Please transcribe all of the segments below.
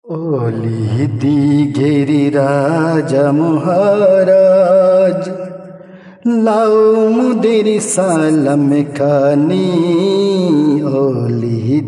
ओली गिरिराज महाराज लाओ मुदिर सालम खानी। ओली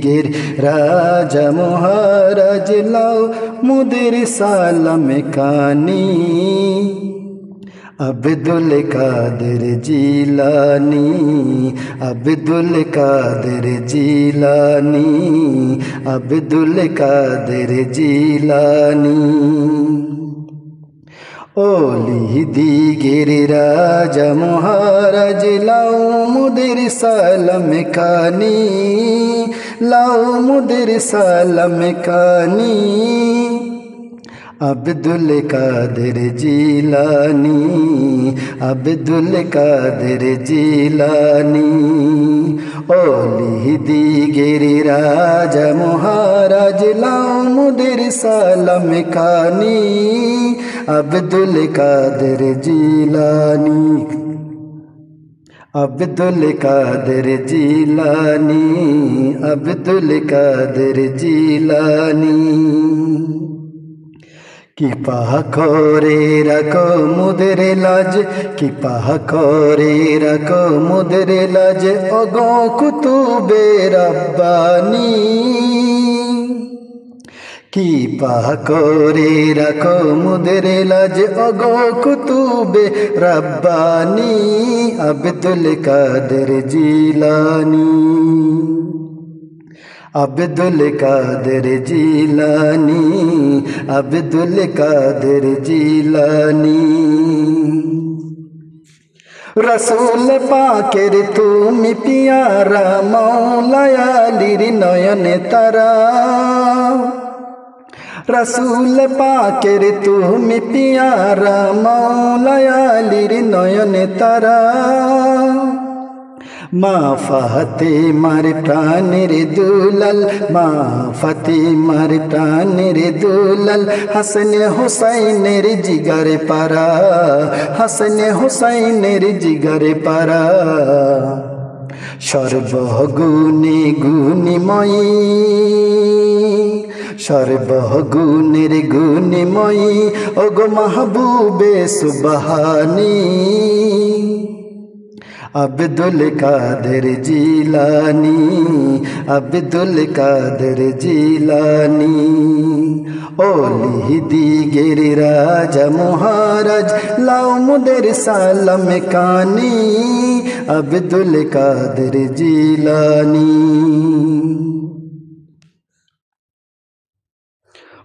गिरिराज महाराज लाओ मुदिर सालम खानी। अब्दुल कादिर जीलानी, अब्दुल कादिर जीलानी, अब्दुल कादिर जीलानी। ओली गिरिराज महाराज लाओ मुदिर सालम खानी, लाओ मुदिर सालम खानी। अब्दुल कादिर जीलानी, अब्दुल कादिर जीलानी। ओली गिरिराज महाराज लाओ मुदिर सालम खानी। अब्दुल कादिर जीलानी, अब्दुल कादिर जीलानी, अब्दुल कादिर जीलानी। कि पाह करे रखो मुदिर लाज, कि पाह करे रखो मुदिर लाज। ओगो कुतुबे रब्बानी, कि पाह करे रखो मुदिर लाज। ओगो कुतुबे रब्बानी। अब्दुल कादिर जीलानी, अब्दुल कादिर जीलानी, अब्दुल कादिर जीलानी। रसूल पाकेर तुमी पियारा मौला आलीर नयन तारा। रसूल पाकेर तुमी पियारा मौला आलीर नयन तारा। मा फातिमार प्राणेर दुलाल, मा फातिमार प्राणेर दुलाल। हसन हुसैनेर जिगर पारा, हसन हुसैनेर जिगर पारा। सर्वगुणे गुणिमयी, सर्वगुणेर गुणिमयी। ओगो महबूबे सुबहानी। अब्दुल कादिर जीलानी, अब्दुल कादिर जीलानी। ओली गिरिराज महाराज लाओ मुदिर सालम खानी। अब्दुल कादिर जीलानी।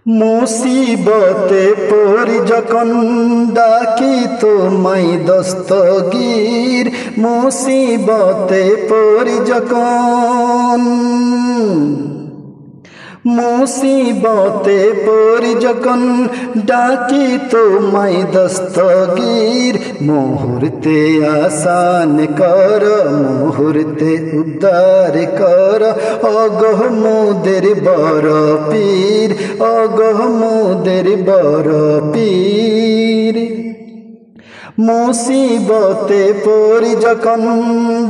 मुसीबते पड़ि जखन डाकी तोमाय दस्तगीर। मुसीबते पड़ि जखन, मुसीबते पड़ि जखन डाकी तोमाय दस्तगीर। मुहूर्ते आसान कर, मुहूर्ते उद्धार कर। ओगो मुदिर बर पीर, ओगो मुदिर बर पीर। मुसीबते पड़ि जखन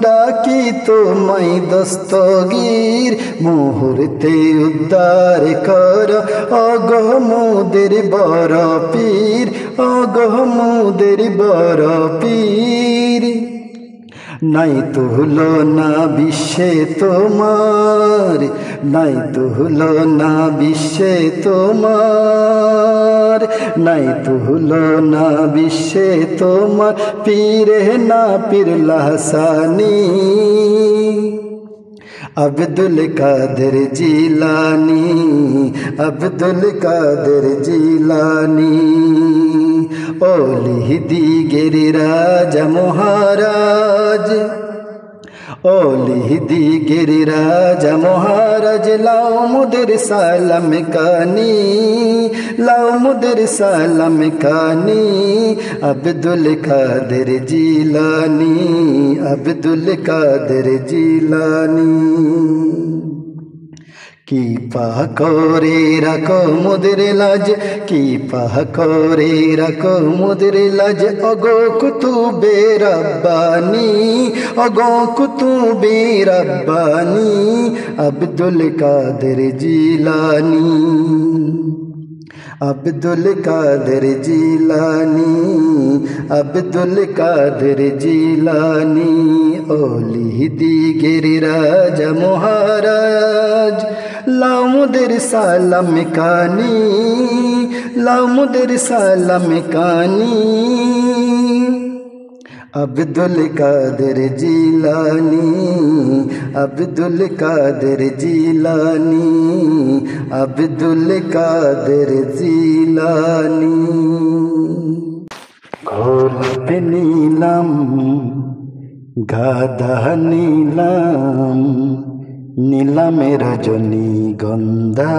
डाकी तोमाय दस्तगीर। मुहूर्ते उद्धार कर, ओगो मुदिर बर पीर, ओगो मुदिर बर पीर। নাই তুলনা বিশ্বে তোমার, নাই তুলনা বিশ্বে তোমার, নাই তুলনা বিশ্বে তোমার। পীরে না পীর লাহসানি। अब्दुल कादिर जीलानी, अब्दुल कादिर जीलानी। ओली गिरिराज महाराज, ओली गिरिराज महाराज लाओ मुदिर सालम खानी। लाओ मुदिर सालम खानी। अब्दुल कादिर जीलानी, अब्दुल कादिर जीलानी। কি পাহ করে রাখো মোদের লাজ, কি পাহ করে রাখো মোদের লাজ, ওগো কুতুবে রব্বানি, ওগো কুতুবে রব্বানি, আব্দুল কাদের জিলানী, আব্দুল কাদের জিলানী, আব্দুল কাদের জিলানী, ওলি দিগের রাজা মহারাজ, লাও মোদের সালাম কানি, লাও মোদের সালাম কানি, আব্দুল কাদের জিলানী, আব্দুল কাদের জিলানী, আব্দুল কাদের জিলানী। গোলাপ নীলাম গাধা নীলাম, নীলামে রজনীগন্ধা,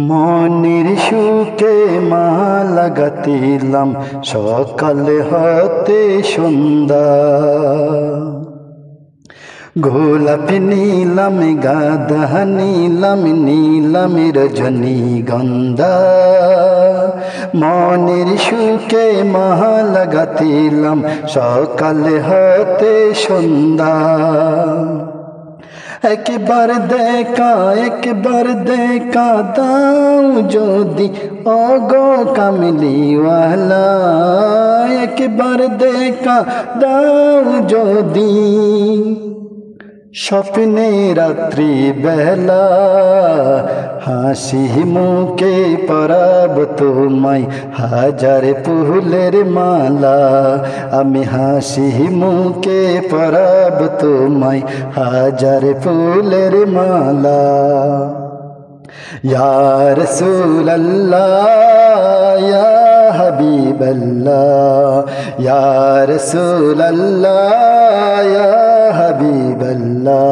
মনের সুখে মালা গাতিলাম সকাল হতে সন্ধ্যা। গোলাপ নীলাম গাধা নীলাম, নীলাম রজনীগন্ধা, মনের সুখে মালা গাতিলাম সকাল হতে সন্ধ্যা। একবার দেখা দাও যদি ওগো কামলিওয়ালা, একবার দেখা দাও যদি স্বপ্নে রাত্রি বেলা, হাসি মুখে পরাব তোমায় হাজার ফুলের মালা, আমি হাসি মুখে পরাব তোমায় হাজার ফুলের মালা। ইয়া রাসূলুল্লাহ ইয়া হাবিবাল্লাহ, ইয়া রাসূলুল্লাহ ইয়া হাবিবাল্লাহ।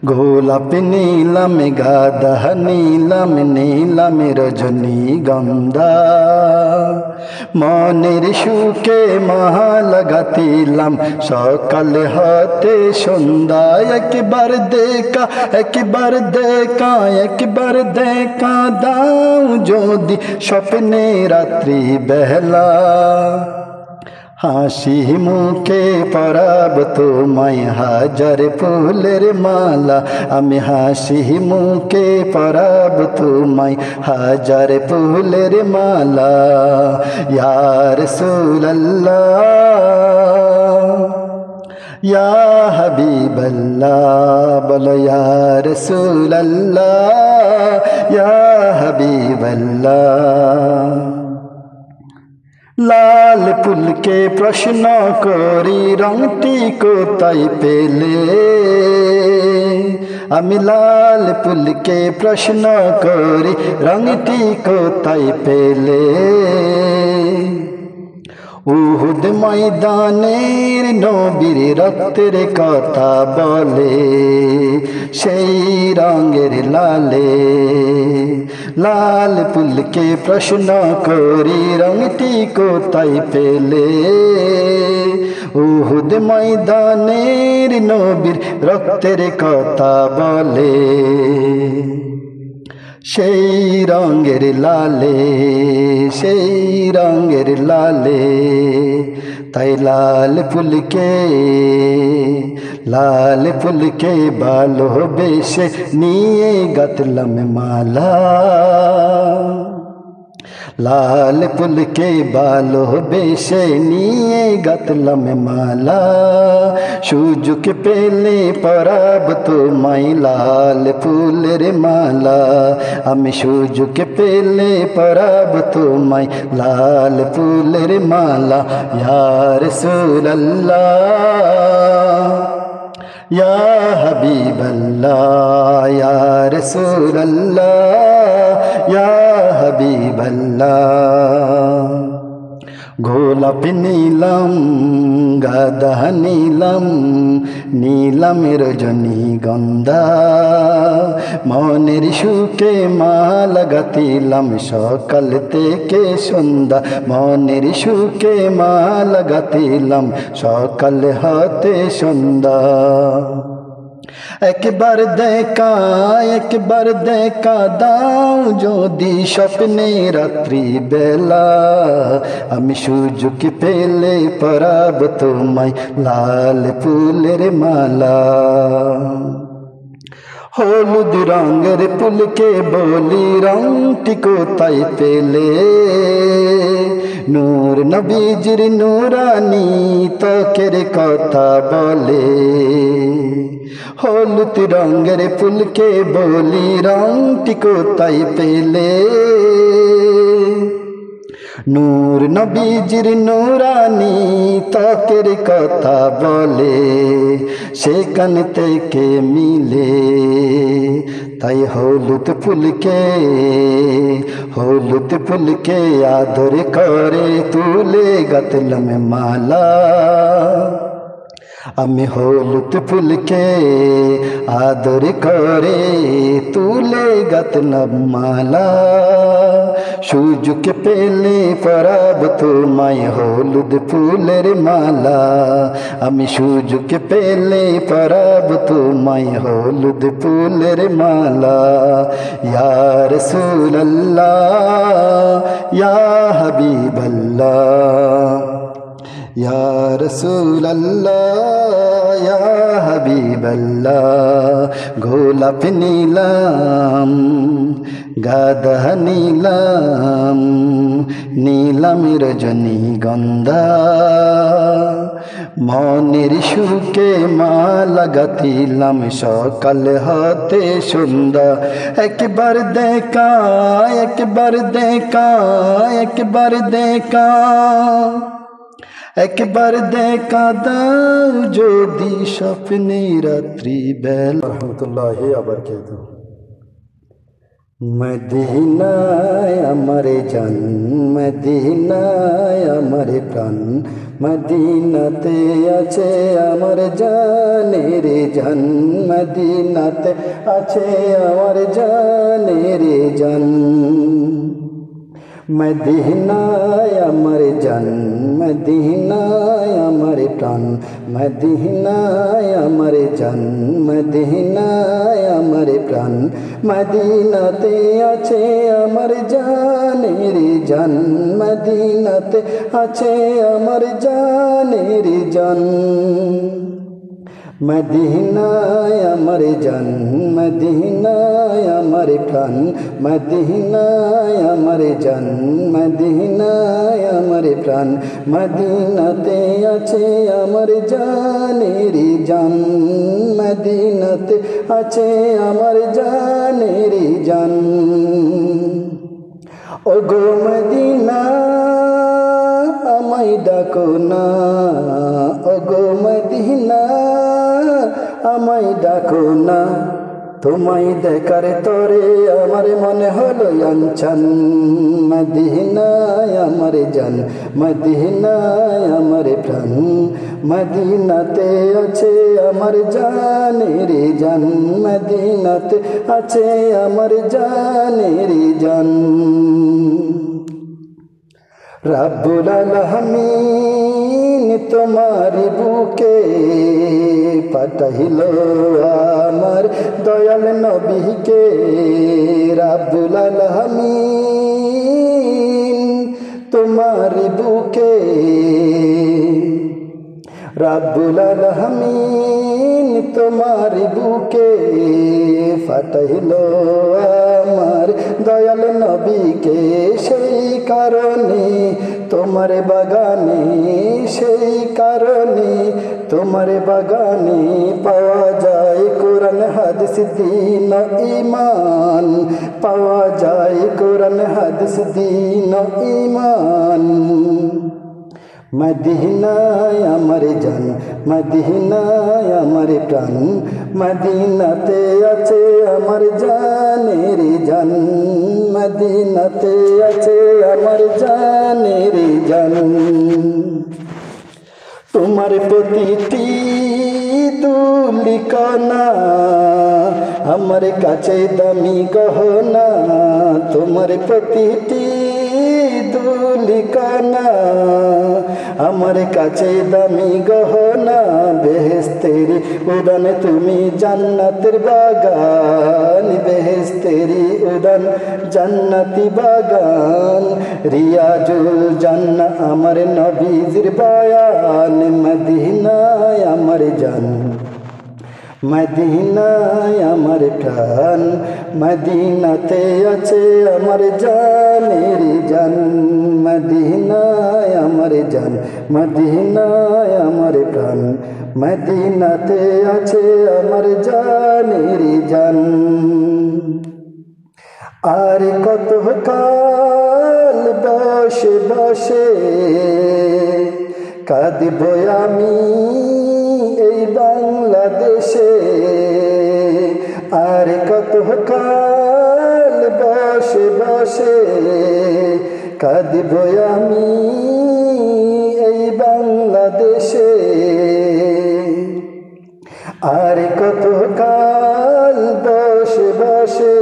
গোলাপ নীলাম গাধা নীলাম, নীলাম রজনীগন্ধা, মনের সুখে মালা গাতিলাম সকাল হতে সন্ধ্যা। একবার দেখা, একবার দেখা, একবার দেখা দাও যদি স্বপ্নে রাত্রি বেলা, হাসি মুখে পরাব তোমায় হাজার ফুলের মালা, আমি হাসি মুখে পরাব তোমায় হাজার ফুলের মালা। ইয়া রাসূলুল্লাহ ইয়া হাবিবাল্লাহ, বলো ইয়া রাসূলুল্লাহ ইয়া হাবিবাল্লাহ। লাল ফুলকে প্রশ্ন করি রংটি কোথায় পেলে, আমি লাল ফুলকে প্রশ্ন করি রংটি কোথায় পেলে, উহুদ ময়দানের নবীর রক্তের কথা বলে সেই রঙের লালে। লাল ফুলকে প্রশ্ন করি রংটি কোথায় পেলে, উহুদ ময়দানের নবীর রক্তের কথা বলে সেই রঙের লালে, সেই রঙের লালে। তাই লাল ফুলকে ভালোবেসে নিয়ে গাঁথলাম মালা, লাল ফুলকে ভালোবেসে নিয়ে গাঁথলাম মালা। সুযোগ পেলে পরাব তোমায় লাল ফুলের মালা, আমি সুযোগ পেলে পরাব তোমায় লাল ফুলের মালা। ইয়া রাসূলুল্লাহ ইয়া হাবিবাল্লাহ, ইয়া রাসূলুল্লাহ ইয়া হাবিবাল্লাহ। গোলাপ নীলাম গাধা নীলাম, নীলাম রজনীগন্ধা, মনের সুখে মালা গাঁথিলাম সকাল থেকে সন্ধ্যা, মনের সুখে মালা গাঁথিলাম সকাল হতে সন্ধ্যা। একবার দেখা দাও যদি স্বপ্নে রাত্রি বেলা, আমি সুযোগ পেলে পরাব তোমায় লাল ফুলের মালা। হলুদ রঙের ফুলকে বলি রংটি কোথায় পেলে, নূর নবীজির নূরানি ত্বকের কথা বলে। হলুদ রঙের ফুলকে বলি রংটি কোথায় পেলে, নূর নবীজির নূরানি ত্বকের কথা বলে, সেখান থেকে মিলে। তাই হলুদ ফুলকে আদর করে তুলে গাঁথলাম মালা। আমি হলুদ ফুলকে আদর করে তুলে গাঁথলাম মালা। সুযোগ পেলে পরাব তোমায় হলুদ ফুলের মালা, আমি সুযোগ পেলে পরাব তোমায় হলুদ ফুলের মালা। ইয়া রাসূলুল্লাহ ইয়া হাবিবাল্লাহ, ইয়া রাসূলুল্লাহ ইয়া হাবিবাল্লাহ। গোলাপ নীলাম গাধা নীলাম, নীলাম রজনীগন্ধা, মনের সুখে মালা গাঁথিলাম সকাল হতে সন্ধ্যা। একবার দেখা একবার দেখা দাও যদি স্বপ্নে রাত্রি বেলা। রহমতুল্লাহি ওয়া বারাকাতুহু। মদিনায় আমার জান, মদিনায় আমার প্রাণ, মদিনাতে আছে আমার জানের জান, মদিনাতে আছে আমার জানের জান। মদিনায় আমার জান, মদিনায় আমার প্রাণ, মদিনায় আমার জান, মদিনায় আমার প্রাণ, মদিনাতে আছে আমার জানের জান, মদিনাতে আছে আমার জানের জান। মদিনায় আমার জান, মদিনায় আমার প্রাণ, মদিনায় আমার জান, মদিনায় আমার প্রাণ, মদিনাতে আছে আমার জানের জান, মদিনাতে আছে আমার জানের জান। ওগো মদিনা আমায় ডাকো না, ওগো মদিনা আমায় ডাকো না, তোমায় দেখার তরে আমার মনে হলো আনচান। মদিনায় আমার জান, মদিনায় আমার প্রাণ, মদিনাতে আছে আমার জানের জান, মদিনাতে আছে আমার জানের জান। রব্বুল আলামিন তোমার বুকে পাঠাইল আমার দয়াল নবীকে, রব্বুল আলামিন তোমার বুকে, রব্বুল আলামিন তোমার বুকে পাঠাইল আমার দয়াল নবীকে। সেই কারণে তোমার বাগানে, সেই কারণে তোমার বাগানে পাওয়া যায় কোরআন হাদিস দ্বীন ঈমান, পাওয়া যায় কোরআন হাদিস দ্বীন ঈমান। মদিনায় আমার জান, মদিনায় আমার প্রাণ, মদিনাতে আছে আমার জানের জান, মদিনাতে আছে আমার জানের জান। তোমার প্রতিটি দুলিকণা আমার কাছে দামি গহনা, তোমার প্রতিটি দুলিকণা আমার কাছে দামি গহনা, বেহেশতেরি উদান তুমি জান্নাতের বাগান বেহেশতেরি উদান জান্নাতি বাগান রিয়াজুল জান্নাহ আমার নবীজির বয়ান মদিনায় আমার জান মদিনায় আমার প্রাণ মদিনাতে আছে আমার জানের জান মদিনায় আমার জান মদিনায় আমার প্রাণ মদিনাতে আছে আমার জানের জান আর কত কাল বসে বসে কাঁদব আমি এই বাংলাদেশে আর কত কাল বসে বসে কাঁদব আমি এই বাংলাদেশে আর কত কাল বসে বসে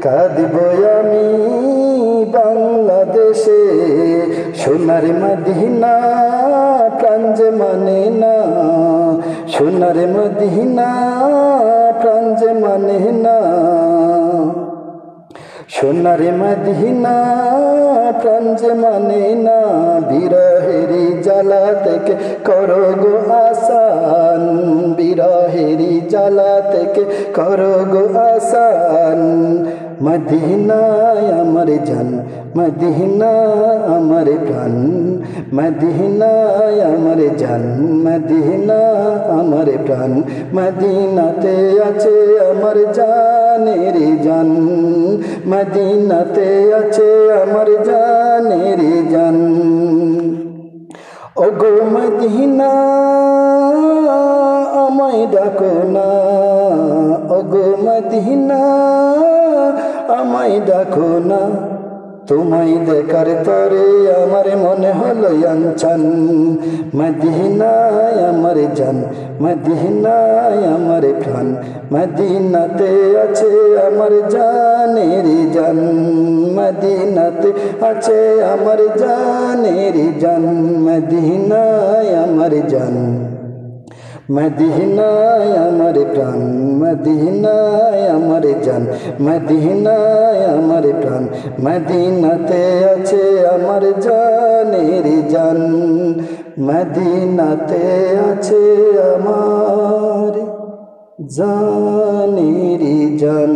কাঁদব আমি বাংলাদেশে সোনার মদিনা প্রাণ যে মানে না সোনার মদিনা প্রাণ যে মানে না সোনার মদিনা প্রাণ যে মানে না বিরহেরি জ্বালা থেকে করো গো আসান বিরহেরি জ্বালা থেকে করো গো আসান মদিনায় আমার জান মদিনা আমার প্রাণ মদিনায় আমার জান মদিনা আমার প্রাণ মদিনাতে আছে আমার জানের জান মদিনাতে আছে আমার জানের জান ওগো মদিনা আমায় ডাকো না ওগো মদিনা আমায় ডাকো না তোমায় দেখার তরে আমার মনে হলো আনচান মদিনায় আমার জান মদিনায় আমার প্রাণ মদিনাতে আছে আমার জানের জান মদিনাতে আছে আমার জানের জান মদিনায় আমার জান মদিনায় আমার প্রাণ মদিনায় আমার জান মদিনায় আমার প্রাণ মদিনাতে আছে আমার জানের জান মদিনাতে আছে আমার জানের জান।